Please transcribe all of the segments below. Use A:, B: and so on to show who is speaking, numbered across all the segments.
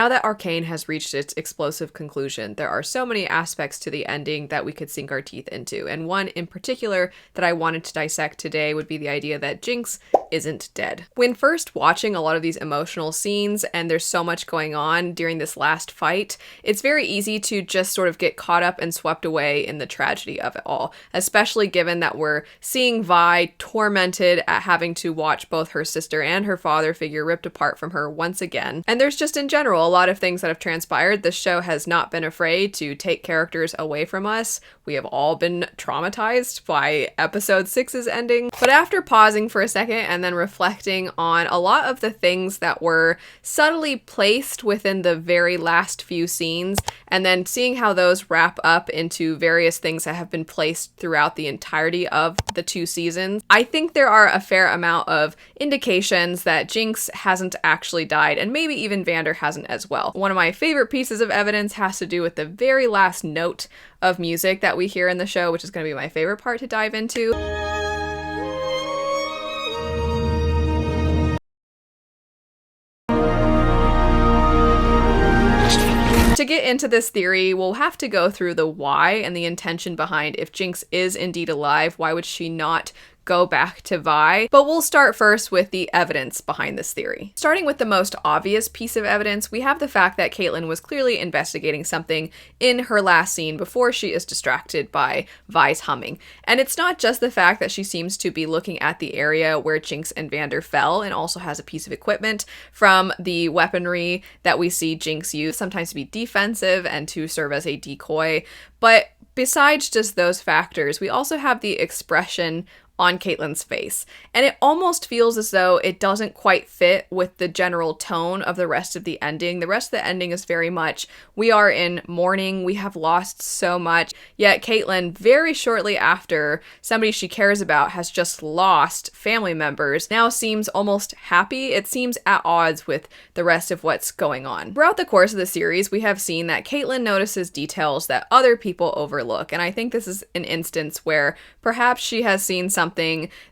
A: Now that Arcane has reached its explosive conclusion, there are so many aspects to the ending that we could sink our teeth into, and one in particular that I wanted to dissect today would be the idea that Jinx isn't dead. When first watching a lot of these emotional scenes, and there's so much going on during this last fight, it's very easy to just sort of get caught up and swept away in the tragedy of it all, especially given that we're seeing Vi tormented at having to watch both her sister and her father figure ripped apart from her once again. And there's just in general a lot of things that have transpired. This show has not been afraid to take characters away from us. We have all been traumatized by episode 6's ending. But after pausing for a second and then reflecting on a lot of the things that were subtly placed within the very last few scenes, and then seeing how those wrap up into various things that have been placed throughout the entirety of the 2 seasons, I think there are a fair amount of indications that Jinx hasn't actually died, and maybe even Vander hasn't as well. One of my favorite pieces of evidence has to do with the very last note of music that we hear in the show, which is going to be my favorite part to dive into. To get into this theory, we'll have to go through the why and the intention behind if Jinx is indeed alive, why would she not go back to Vi? But we'll start first with the evidence behind this theory. Starting with the most obvious piece of evidence, we have the fact that Caitlyn was clearly investigating something in her last scene before she is distracted by Vi's humming. And it's not just the fact that she seems to be looking at the area where Jinx and Vander fell, and also has a piece of equipment from the weaponry that we see Jinx use, sometimes to be defensive and to serve as a decoy. But besides just those factors, we also have the expression on Caitlyn's face. And it almost feels as though it doesn't quite fit with the general tone of the rest of the ending. The rest of the ending is very much, we are in mourning, we have lost so much, yet Caitlyn, very shortly after somebody she cares about has just lost family members, now seems almost happy. It seems at odds with the rest of what's going on. Throughout the course of the series, we have seen that Caitlyn notices details that other people overlook, and I think this is an instance where perhaps she has seen something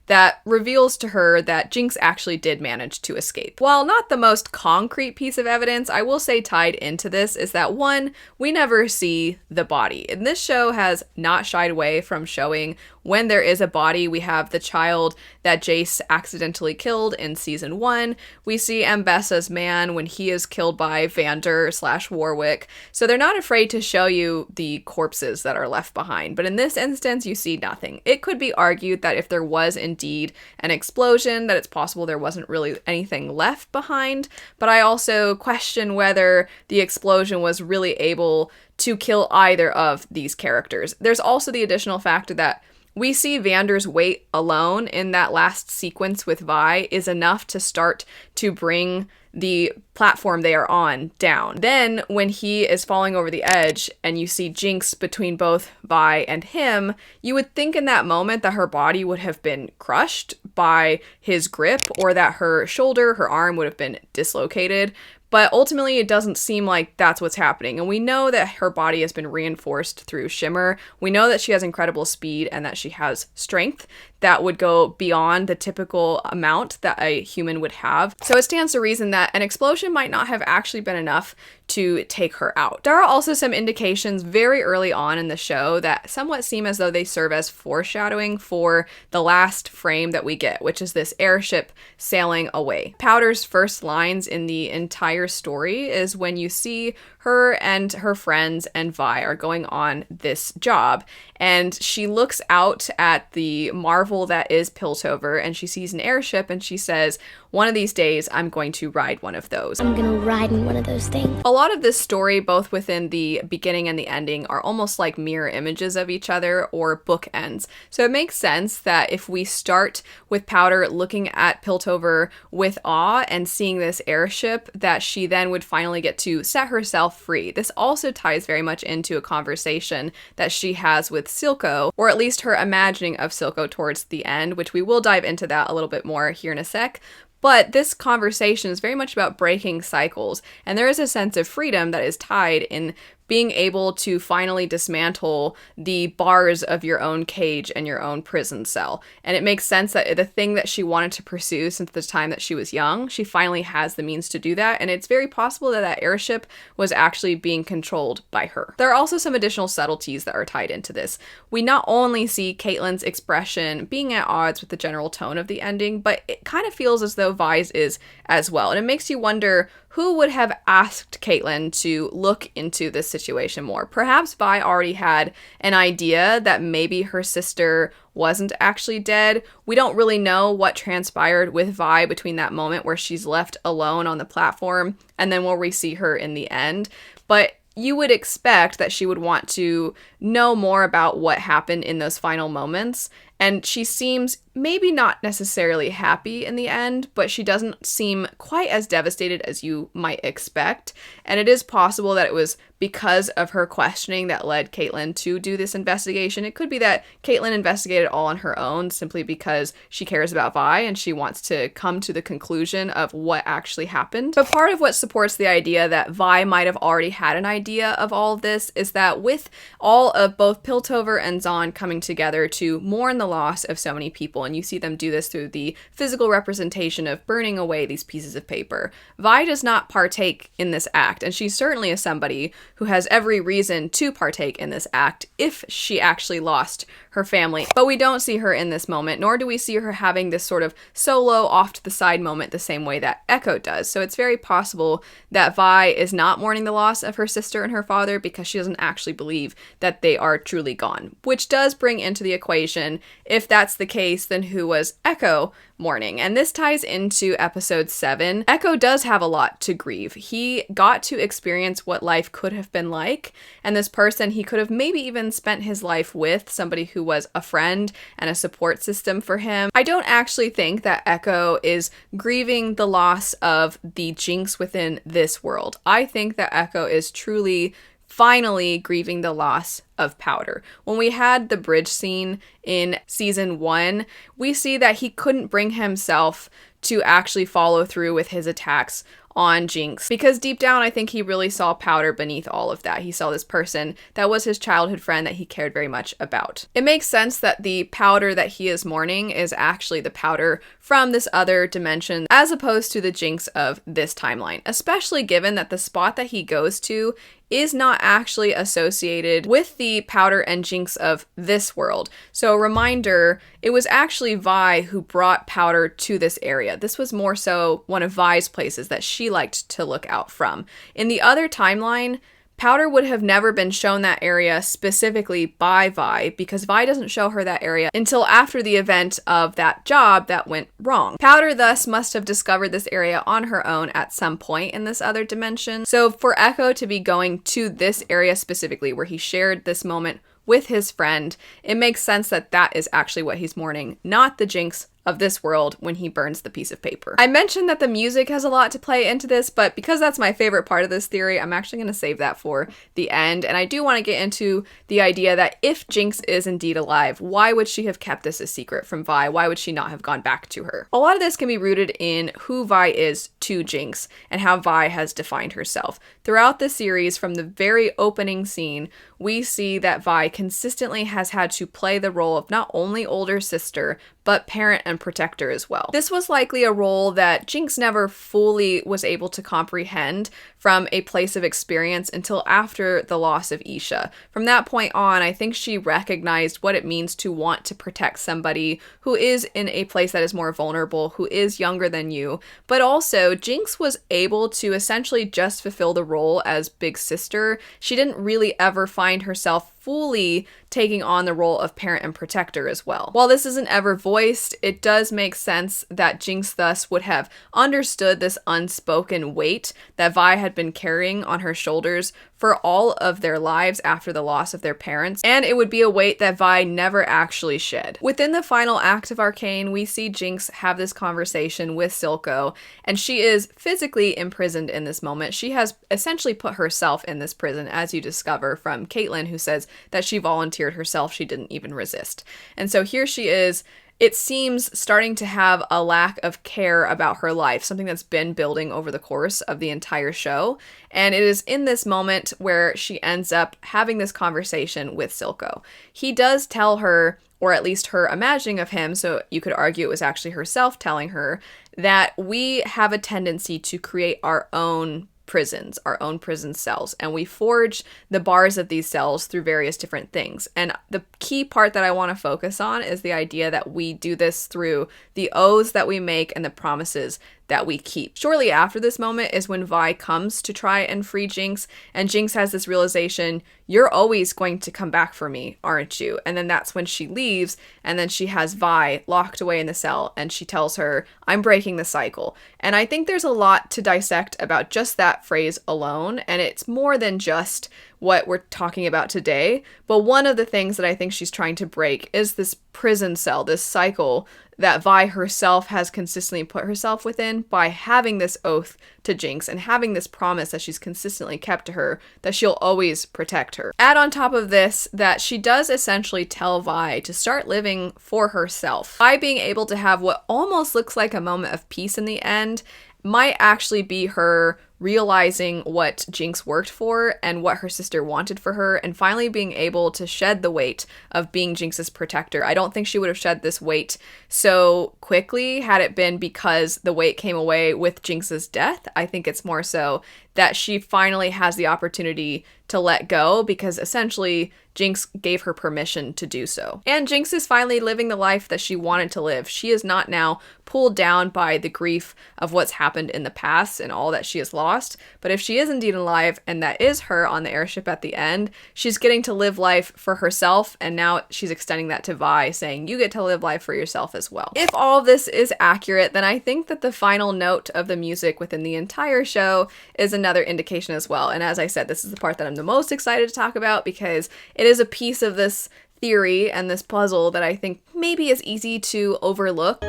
A: that reveals to her that Jinx actually did manage to escape. While not the most concrete piece of evidence, I will say tied into this is that, one, we never see the body. And this show has not shied away from showing when there is a body. We have the child that Jace accidentally killed in season 1. We see Ambessa's man when he is killed by Vander/Warwick. So they're not afraid to show you the corpses that are left behind. But in this instance, you see nothing. It could be argued that if there was indeed an explosion, that it's possible there wasn't really anything left behind. But I also question whether the explosion was really able to kill either of these characters. There's also the additional factor that we see Vander's weight alone in that last sequence with Vi is enough to start to bring the platform they are on down. Then when he is falling over the edge and you see Jinx between both Vi and him, you would think in that moment that her body would have been crushed by his grip, or that her shoulder, her arm would have been dislocated. But ultimately, it doesn't seem like that's what's happening. And we know that her body has been reinforced through Shimmer. We know that she has incredible speed and that she has strength that would go beyond the typical amount that a human would have. So it stands to reason that an explosion might not have actually been enough to take her out. There are also some indications very early on in the show that somewhat seem as though they serve as foreshadowing for the last frame that we get, which is this airship sailing away. Powder's first lines in the entire story is when you see her and her friends and Vi are going on this job, and she looks out at the marvel that is Piltover, and she sees an airship, and she says, one of these days, I'm going to ride one of those.
B: I'm gonna ride in one of those things.
A: A lot of this story, both within the beginning and the ending, are almost like mirror images of each other or bookends. So it makes sense that if we start with Powder looking at Piltover with awe and seeing this airship, that she then would finally get to set herself free. This also ties very much into a conversation that she has with Silco, or at least her imagining of Silco towards the end, which we will dive into that a little bit more here in a sec. But this conversation is very much about breaking cycles, and there is a sense of freedom that is tied in being able to finally dismantle the bars of your own cage and your own prison cell. And it makes sense that the thing that she wanted to pursue since the time that she was young, she finally has the means to do that. And it's very possible that that airship was actually being controlled by her. There are also some additional subtleties that are tied into this. We not only see Caitlyn's expression being at odds with the general tone of the ending, but it kind of feels as though Vi's is as well. And it makes you wonder who would have asked Caitlyn to look into this situation more. Perhaps Vi already had an idea that maybe her sister wasn't actually dead. We don't really know what transpired with Vi between that moment where she's left alone on the platform and then where we see her in the end. But you would expect that she would want to know more about what happened in those final moments. And she seems maybe not necessarily happy in the end, but she doesn't seem quite as devastated as you might expect. And it is possible that it was because of her questioning that led Caitlyn to do this investigation. It could be that Caitlyn investigated all on her own simply because she cares about Vi and she wants to come to the conclusion of what actually happened. But part of what supports the idea that Vi might have already had an idea of all of this is that with all of both Piltover and Zaun coming together to mourn the loss of so many people, and you see them do this through the physical representation of burning away these pieces of paper, Vi does not partake in this act, and she certainly is somebody who has every reason to partake in this act if she actually lost her family. But we don't see her in this moment, nor do we see her having this sort of solo off to the side moment the same way that Ekko does. So it's very possible that Vi is not mourning the loss of her sister and her father because she doesn't actually believe that they are truly gone, which does bring into the equation, if that's the case, then who was Ekko mourning? And this ties into episode 7. Ekko does have a lot to grieve. He got to experience what life could have been like, and this person he could have maybe even spent his life with, somebody who was a friend and a support system for him. I don't actually think that Ekko is grieving the loss of the Jinx within this world. I think that Ekko is truly finally grieving the loss of Powder. When we had the bridge scene in season 1, we see that he couldn't bring himself to actually follow through with his attacks on Jinx, because deep down I think he really saw Powder beneath all of that. He saw this person that was his childhood friend that he cared very much about. It makes sense that the Powder that he is mourning is actually the Powder from this other dimension as opposed to the Jinx of this timeline, especially given that the spot that he goes to is not actually associated with the Powder and Jinx of this world. So reminder, it was actually Vi who brought Powder to this area. This was more so one of Vi's places that she liked to look out from. In the other timeline, Powder would have never been shown that area specifically by Vi because Vi doesn't show her that area until after the event of that job that went wrong. Powder thus must have discovered this area on her own at some point in this other dimension. So for Ekko to be going to this area specifically where he shared this moment with his friend, it makes sense that that is actually what he's mourning, not the Jinx of this world when he burns the piece of paper. I mentioned that the music has a lot to play into this, but because that's my favorite part of this theory, I'm actually going to save that for the end. And I do want to get into the idea that if Jinx is indeed alive, why would she have kept this a secret from Vi? Why would she not have gone back to her? A lot of this can be rooted in who Vi is to Jinx and how Vi has defined herself. Throughout the series, from the very opening scene, we see that Vi consistently has had to play the role of not only older sister, but parent and protector as well. This was likely a role that Jinx never fully was able to comprehend from a place of experience until after the loss of Isha. From that point on, I think she recognized what it means to want to protect somebody who is in a place that is more vulnerable, who is younger than you. But also, Jinx was able to essentially just fulfill the role as big sister. She didn't really ever find herself fully taking on the role of parent and protector as well. While this isn't ever voiced, it does make sense that Jinx thus would have understood this unspoken weight that Vi had been carrying on her shoulders for all of their lives after the loss of their parents, and it would be a weight that Vi never actually shed. Within the final act of Arcane, we see Jinx have this conversation with Silco, and she is physically imprisoned in this moment. She has essentially put herself in this prison, as you discover from Caitlyn, who says that she volunteered herself, she didn't even resist. And so here she is, it seems starting to have a lack of care about her life, something that's been building over the course of the entire show. And it is in this moment where she ends up having this conversation with Silco. He does tell her, or at least her imagining of him, so you could argue it was actually herself telling her, that we have a tendency to create our own prisons, our own prison cells, and we forge the bars of these cells through various different things. And the key part that I want to focus on is the idea that we do this through the oaths that we make and the promises that we keep. Shortly after this moment is when Vi comes to try and free Jinx, and Jinx has this realization, you're always going to come back for me, aren't you? And then that's when she leaves, and then she has Vi locked away in the cell, and she tells her, I'm breaking the cycle. And I think there's a lot to dissect about just that phrase alone, and it's more than just what we're talking about today. But one of the things that I think she's trying to break is this prison cell, this cycle that Vi herself has consistently put herself within by having this oath to Jinx and having this promise that she's consistently kept to her that she'll always protect her. Add on top of this that she does essentially tell Vi to start living for herself. Vi being able to have what almost looks like a moment of peace in the end might actually be her realizing what Jinx worked for and what her sister wanted for her, and finally being able to shed the weight of being Jinx's protector. I don't think she would have shed this weight so quickly had it been because the weight came away with Jinx's death. I think it's more so that she finally has the opportunity to let go because essentially Jinx gave her permission to do so. And Jinx is finally living the life that she wanted to live. She is not now pulled down by the grief of what's happened in the past and all that she has lost. But if she is indeed alive and that is her on the airship at the end, she's getting to live life for herself, and now she's extending that to Vi, saying you get to live life for yourself as well. If all of this is accurate, then I think that the final note of the music within the entire show is another indication as well. And as I said, this is the part that I'm the most excited to talk about because it is a piece of this theory and this puzzle that I think maybe is easy to overlook.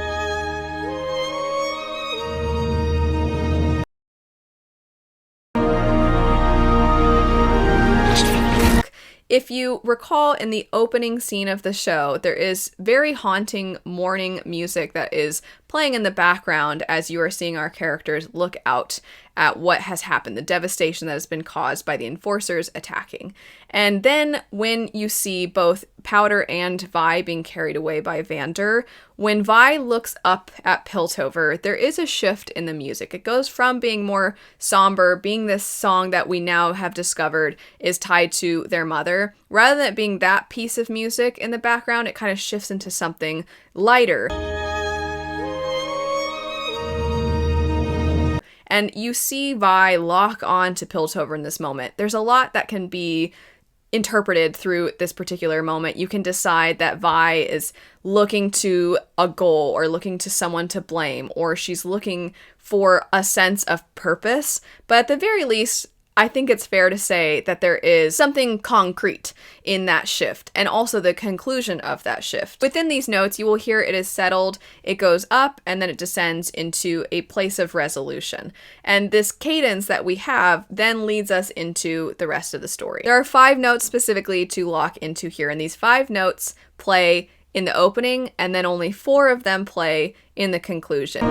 A: If you recall in the opening scene of the show, there is very haunting mourning music that is playing in the background as you are seeing our characters look out at what has happened, the devastation that has been caused by the enforcers attacking. And then when you see both Powder and Vi being carried away by Vander, when Vi looks up at Piltover, there is a shift in the music. It goes from being more somber, being this song that we now have discovered is tied to their mother. Rather than it being that piece of music in the background, it kind of shifts into something lighter. And you see Vi lock on to Piltover in this moment. There's a lot that can be interpreted through this particular moment. You can decide that Vi is looking to a goal or looking to someone to blame, or she's looking for a sense of purpose. But at the very least, I think it's fair to say that there is something concrete in that shift and also the conclusion of that shift. Within these notes, you will hear it is settled, it goes up, and then it descends into a place of resolution. And this cadence that we have then leads us into the rest of the story. There are 5 notes specifically to lock into here, and these 5 notes play in the opening, and then only 4 of them play in the conclusion.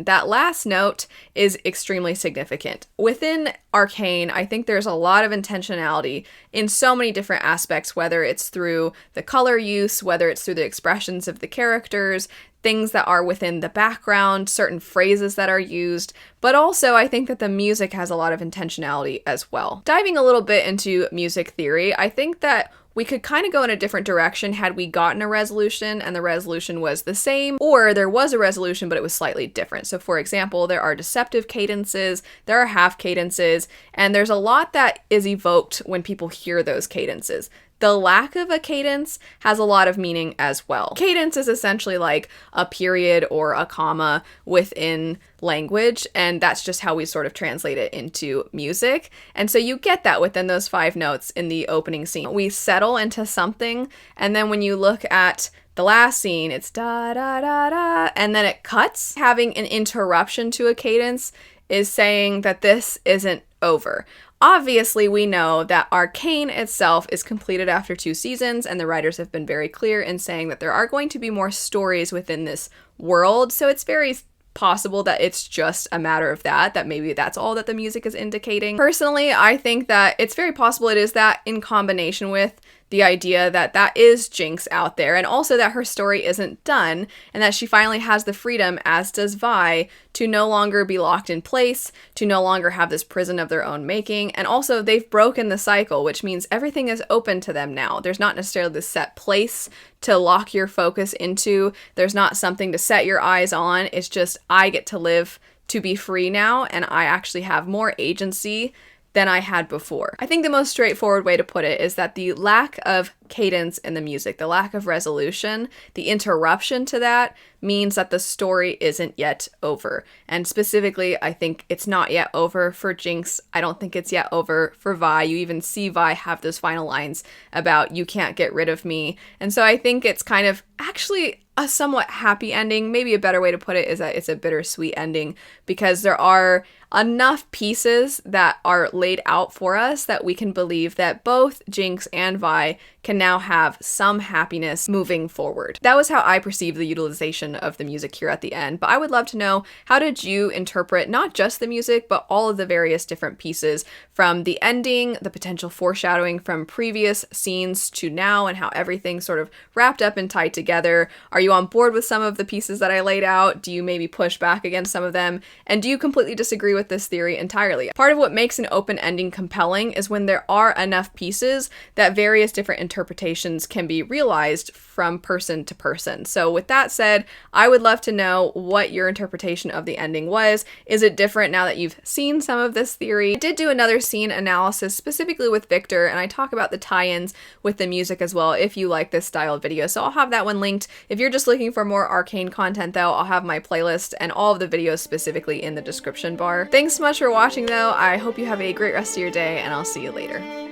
A: That last note is extremely significant. Within Arcane, I think there's a lot of intentionality in so many different aspects, whether it's through the color use, whether it's through the expressions of the characters, things that are within the background, certain phrases that are used, but also I think that the music has a lot of intentionality as well. Diving a little bit into music theory, I think that we could kind of go in a different direction had we gotten a resolution and the resolution was the same, or there was a resolution but it was slightly different. So for example, there are deceptive cadences, there are half cadences, and there's a lot that is evoked when people hear those cadences. The lack of a cadence has a lot of meaning as well. Cadence is essentially like a period or a comma within language, and that's just how we sort of translate it into music. And so you get that within those 5 notes in the opening scene. We settle into something, and then when you look at the last scene, it's da da da da, and then it cuts. Having an interruption to a cadence is saying that this isn't over. Obviously, we know that Arcane itself is completed after 2 seasons, and the writers have been very clear in saying that there are going to be more stories within this world, so it's very possible that it's just a matter of that maybe that's all that the music is indicating. Personally, I think that it's very possible it is that, in combination with the idea that that is Jinx out there, and also that her story isn't done, and that she finally has the freedom, as does Vi, to no longer be locked in place, to no longer have this prison of their own making, and also they've broken the cycle, which means everything is open to them now. There's not necessarily this set place to lock your focus into, there's not something to set your eyes on, it's just, I get to live to be free now, and I actually have more agency than I had before. I think the most straightforward way to put it is that the lack of cadence in the music, the lack of resolution, the interruption to that means that the story isn't yet over. And specifically, I think it's not yet over for Jinx. I don't think it's yet over for Vi. You even see Vi have those final lines about, "You can't get rid of me." And so I think it's kind of actually a somewhat happy ending. Maybe a better way to put it is that it's a bittersweet ending, because there are enough pieces that are laid out for us that we can believe that both Jinx and Vi can now have some happiness moving forward. That was how I perceived the utilization of the music here at the end, but I would love to know, how did you interpret not just the music, but all of the various different pieces, from the ending, the potential foreshadowing from previous scenes to now, and how everything sort of wrapped up and tied together? Are you on board with some of the pieces that I laid out? Do you maybe push back against some of them? And do you completely disagree with this theory entirely? Part of what makes an open ending compelling is when there are enough pieces that various different interpretations can be realized from person to person. So with that said, I would love to know what your interpretation of the ending was. Is it different now that you've seen some of this theory? I did do another scene analysis specifically with Victor, and I talk about the tie-ins with the music as well if you like this style of video. So I'll have that one linked. If you're just looking for more Arcane content though, I'll have my playlist and all of the videos specifically in the description bar. Thanks so much for watching though. I hope you have a great rest of your day, and I'll see you later.